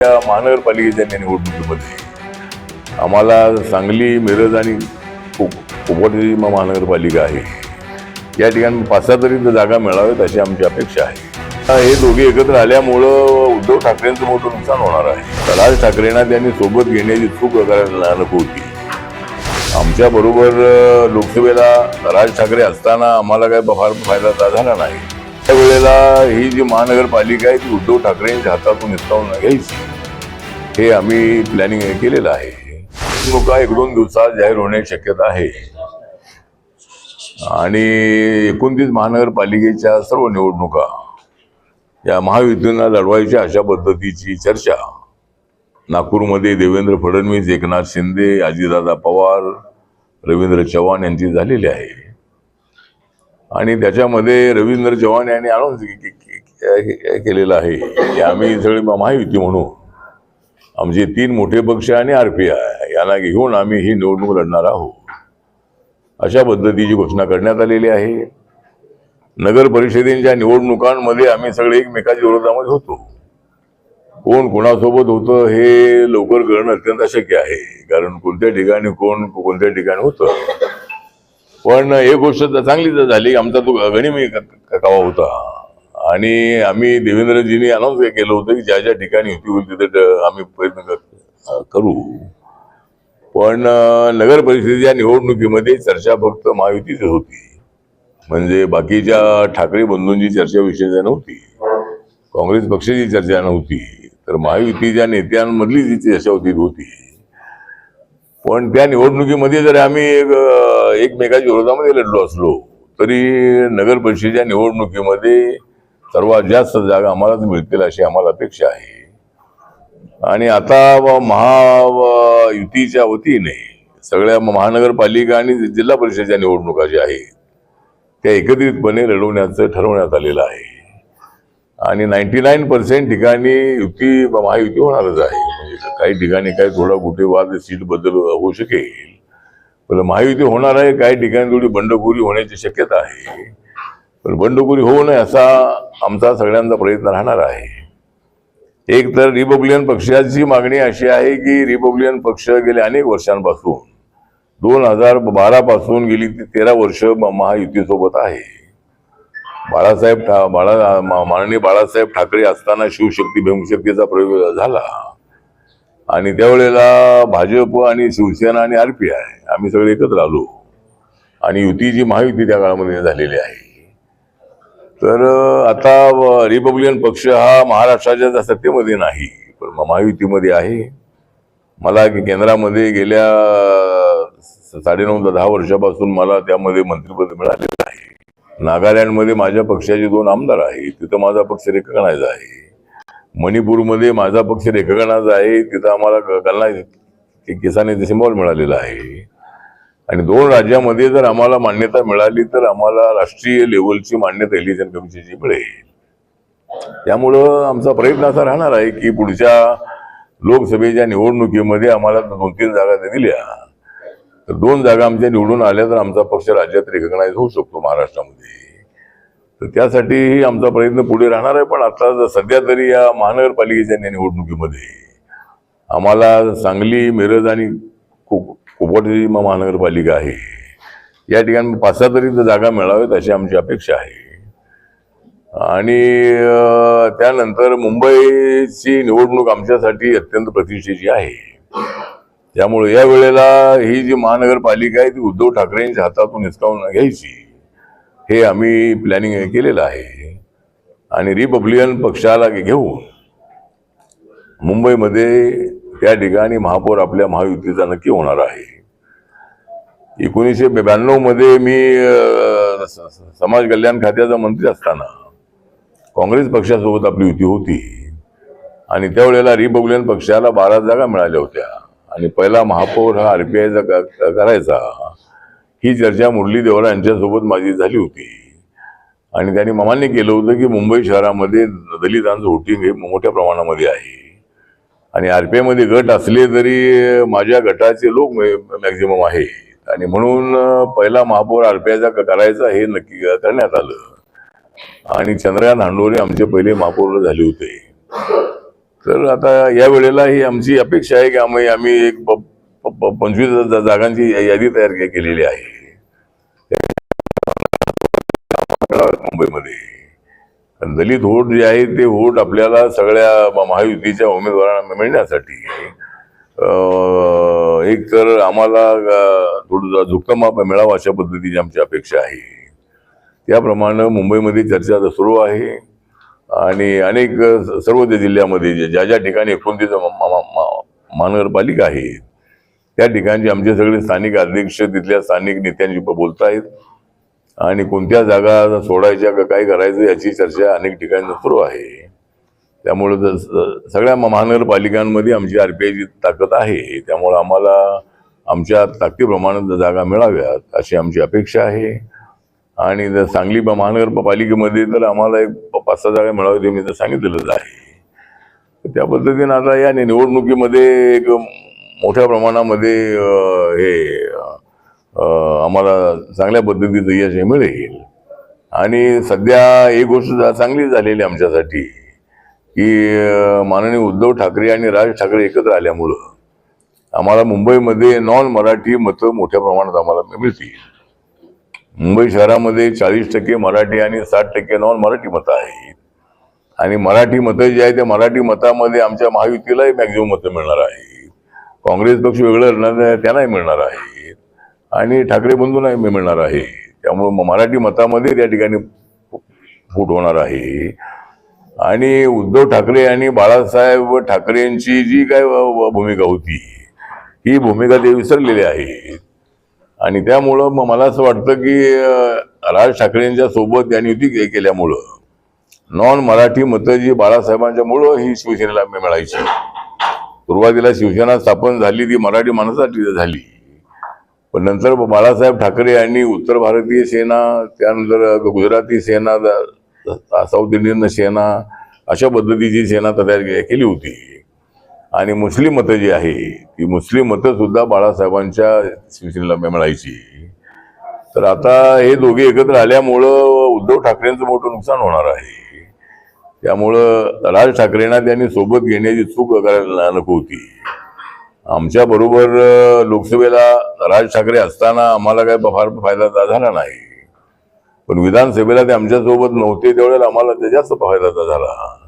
महानगरपालिकेच्या निवडणुकीमध्ये आम्हाला सांगली, मिरज आणि कोल्हापूर महानगरपालिका आहे, या ठिकाणी 5-6 तरी जागा मिळाव्यात अशी आमची अपेक्षा आहे। हे दोघे एकत्र आल्यामुळं उद्धव ठाकरेंचं मोठं नुकसान होणार आहे। राज ठाकरेंना त्यांनी सोबत घेण्याची चूक करायला नको होती। आमच्या बरोबर लोकसभेला राज ठाकरे असताना आम्हाला काय फार फायदा झाला नाही। त्यावेळेला ही जी महानगरपालिका आहे ती उद्धव ठाकरेंच्या हातातून हिसकावून घ्यायची, हे आम्ही प्लॅनिंग केलेलं आहे। निवडणुका 1-2 दिवसात जाहीर होण्याची शक्यता आहे आणि 29 महानगरपालिकेच्या सर्व निवडणुका या महायुतीनं लढवायच्या अशा पद्धतीची चर्चा नागपूरमध्ये देवेंद्र फडणवीस, एकनाथ शिंदे, अजितदादा पवार, रवींद्र चव्हाण यांची झालेली आहे। आणि त्याच्यामध्ये रवींद्र चव्हाण यांनी अनाउन्स केलेलं आहे की आम्ही सगळे महायुती म्हणून आमचे 3 मोठे पक्ष आणि RPI यांना घेऊन आम्ही ही निवडणूक लढणार आहोत, अशा पद्धतीची घोषणा करण्यात आलेली आहे। नगर परिषदेच्या निवडणुकांमध्ये आम्ही सगळे एकमेकाच्या विरोधामध्ये होतो। कोण कोणासोबत होतं हे लवकर करणं अत्यंत अशक्य आहे, कारण कोणत्या ठिकाणी कोण कोणत्या ठिकाणी होतं। पण एक गोष्ट चांगली झाली, आमचा तो गनिमी कावा होता आणि आम्ही देवेंद्रजींनी अनाउन्स केलं होतं की ज्या ज्या ठिकाणी युती होईल तिथे आम्ही प्रयत्न करू। पण नगर परिषदेच्या निवडणुकीमध्ये चर्चा फक्त महायुतीची होती, म्हणजे बाकीच्या ठाकरे बंधूंची चर्चा विषय नव्हती, काँग्रेस पक्षाची चर्चा नव्हती, तर महायुतीच्या नेत्यांमधली जी चर्चा होती। पण त्या निवडणुकीमध्ये जर आम्ही एकमेकाच्या विरोधामध्ये लढलो असलो तरी नगर परिषदेच्या निवडणुकीमध्ये सर्वात जास्त जागा आम्हालाच मिळतील अशी आम्हाला अपेक्षा आहे। आणि आता महायुतीच्या वतीने सगळ्या महानगरपालिका आणि जिल्हा परिषदेच्या निवडणुका ज्या आहेत त्या एकत्रितपणे लढवण्याचं ठरवण्यात आलेलं आहे आणि 99% ठिकाणी महायुती होणारच आहे। म्हणजे काही ठिकाणी काही थोडा कुठे वाद सीट बदल होऊ शकेल, पण महायुती होणार आहे। काही ठिकाणी थोडी बंडखोरी होण्याची शक्यता आहे, पण बंडखोरी होऊ नये असा आमचा सगळ्यांचा प्रयत्न राहणार आहे। एक तर रिपब्लिकन पक्षाची मागणी अशी आहे की रिपब्लिकन पक्ष गेल्या अनेक वर्षांपासून 2012 पासून गेली 13 वर्ष महायुतीसोबत आहे। माननीय बाळासाहेब ठाकरे असताना शिवशक्ती भीमशक्तीचा प्रयोग झाला आणि त्यावेळेला भाजप आणि शिवसेना आणि RPI आम्ही सगळे एकत्र आलो आणि युतीची महायुती त्या काळामध्ये झालेली आहे। तर आता रिपब्लिकन पक्ष हा महाराष्ट्राच्या सत्तेमध्ये नाही पण महायुतीमध्ये आहे। मला केंद्रामध्ये गेल्या 9.5 वर्षापासून मला त्यामध्ये मंत्रिपद मिळालेलं आहे। नागालँडमध्ये माझ्या पक्षाचे 2 आमदार आहेत, तिथं माझा पक्ष रेखागणाचा आहे। मणिपूरमध्ये माझा पक्ष रेखागणाचा आहे, तिथं आम्हाला किसानी सिंबॉल मिळालेला आहे। आणि 2 राज्यामध्ये जर आम्हाला मान्यता मिळाली तर आम्हाला राष्ट्रीय लेवलची मान्यता इलेक्शन कमिशनची मिळेल। त्यामुळं आमचा प्रयत्न असा राहणार आहे की पुढच्या लोकसभेच्या निवडणुकीमध्ये आम्हाला 2-3 जागा दिल्या तर 2 जागा आमच्या निवडून आल्या तर आमचा पक्ष राज्यात रिकॉग्नाइज होऊ शकतो महाराष्ट्रामध्ये। तर त्यासाठी आमचा प्रयत्न पुढे राहणार आहे। पण आता सध्या तरी या महानगरपालिकेच्या निवडणुकीमध्ये आम्हाला सांगली, मिरज आणि कोल्हापूर महानगरपालिका आहे, या ठिकाणी 5-6 तरी जागा मिळाव्यात अशी आमची अपेक्षा आहे। आणि त्यानंतर मुंबईची निवडणूक आमच्यासाठी अत्यंत प्रतिष्ठेची आहे। त्यामुळे या वेळेला ही जी महानगरपालिका आहे ती उद्धव ठाकरेंच्या हातातून हिसकावून घ्यायची, हे आम्ही प्लॅनिंग केलेलं आहे। आणि रिपब्लिकन पक्षाला घेऊन मुंबईमध्ये त्या ठिकाणी महापौर आपल्या महायुतीचा नक्की होणार आहे। 1992 मध्ये मी समाज कल्याण खात्याचा मंत्री असताना काँग्रेस पक्षासोबत आपली युती होती आणि त्यावेळेला रिपब्लिकन पक्षाला 12 जागा मिळाल्या होत्या आणि पहिला महापौर हा RPIचा करायचा, ही चर्चा मुरली देवरा यांच्यासोबत माझी झाली होती आणि त्यांनी मान्य केलं होतं की मुंबई शहरामध्ये दलितांचं वोटिंग हे मोठ्या प्रमाणामध्ये आहे आणि RPI मध्ये गट असले तरी माझ्या गटाचे लोक मॅक्झिमम आहे आणि म्हणून पहिला महापौर RPIचा करायचा हे नक्की करण्यात आलं आणि चंद्रकांत हांडोरे आमचे पहिले महापौर झाले होते। तर आता या वेळेला ही आमची अपेक्षा आहे की आम्ही एक 25 जागांची यादी तयार केलेली आहे मुंबईमध्ये. दलित वोट जे आहे ते वोट आपल्याला सगळ्या महायुतीच्या उमेदवारांना मिळण्यासाठी एक तर आम्हाला थोडं झुकतं मिळावं अशा पद्धतीची आमची अपेक्षा आहे. त्याप्रमाणे मुंबईमध्ये चर्चा सुरू आहे आणि अनेक सर्व जिल्ह्यामध्ये ज्या ज्या ठिकाणी 29 महानगरपालिका आहेत त्या ठिकाणचे आमचे सगळे स्थानिक अध्यक्ष तिथल्या स्थानिक नेत्यांशी बोलतायत आणि कोणत्या जागा सोडायच्या का काय करायचं याची चर्चा अनेक ठिकाणी सुरू आहे. त्यामुळे सगळ्या महानगरपालिकांमध्ये आमची RPIची ताकद आहे. त्यामुळे आम्हाला आमच्या ताकदीप्रमाणे जागा मिळाव्यात अशी आमची अपेक्षा आहे. आणि जर सांगली महानगरपालिकेमध्ये तर आम्हाला एक 5-6 जागा मिळाव्यात हे मी तर सांगितलेलंच आहे. त्या पद्धतीने आता या निवडणुकीमध्ये एक मोठ्या प्रमाणामध्ये हे आम्हाला चांगल्या पद्धतीचं यश मिळेल. आणि सध्या एक गोष्ट चांगली झालेली आमच्यासाठी की माननीय उद्धव ठाकरे आणि राज ठाकरे एकत्र आल्यामुळं आम्हाला मुंबईमध्ये नॉन मराठी मतं मोठ्या प्रमाणात आम्हाला मिळतील. मुंबई शहरामध्ये 40% मराठी आणि 60% नॉन मराठी मतं आहेत. आणि मराठी मतं जी आहे त्या मराठी मतामध्ये आमच्या महायुतीलाही मॅक्झिमम मतं मिळणार आहेत. काँग्रेस पक्ष वेगळं त्यांनाही मिळणार आहेत आणि ठाकरे बंधूंनाही मिळणार आहे. त्यामुळे मराठी मतामध्ये त्या ठिकाणी फूट होणार आहे. आणि उद्धव ठाकरे आणि बाळासाहेब ठाकरेंची जी काय भूमिका होती ही भूमिका ते विसरलेली आहे. आणि त्यामुळं मला असं वाटतं की राज ठाकरेंच्या सोबत यांनी युती केल्यामुळं नॉन मराठी मतं जी बाळासाहेबांच्या मुळं ही शिवसेनेला मिळायची. सुरुवातीला शिवसेना स्थापन झाली ती मराठी माणसासाठी झाली, पण नंतर बाळासाहेब ठाकरे यांनी उत्तर भारतीय सेना, त्यानंतर गुजराती सेना, साऊथ इंडियन सेना अशा पद्धतीची सेना तयार केली होती. आणि मुस्लिम मतं जी आहे ती मुस्लिम मतं सुद्धा बाळासाहेबांच्या शिवसेनेला मिळायची. तर आता हे दोघे एकत्र आल्यामुळं उद्धव ठाकरेंचं मोठं नुकसान होणार आहे. त्यामुळं राज ठाकरेंना त्यांनी सोबत घेण्याची चूक करायला नको होती. आमच्या बरोबर लोकसभेला राज ठाकरे असताना आम्हाला काय फार फायदा झाला नाही, पण विधानसभेला ते आमच्यासोबत नव्हते त्यावेळेला आम्हाला ते जास्त फायदा झाला.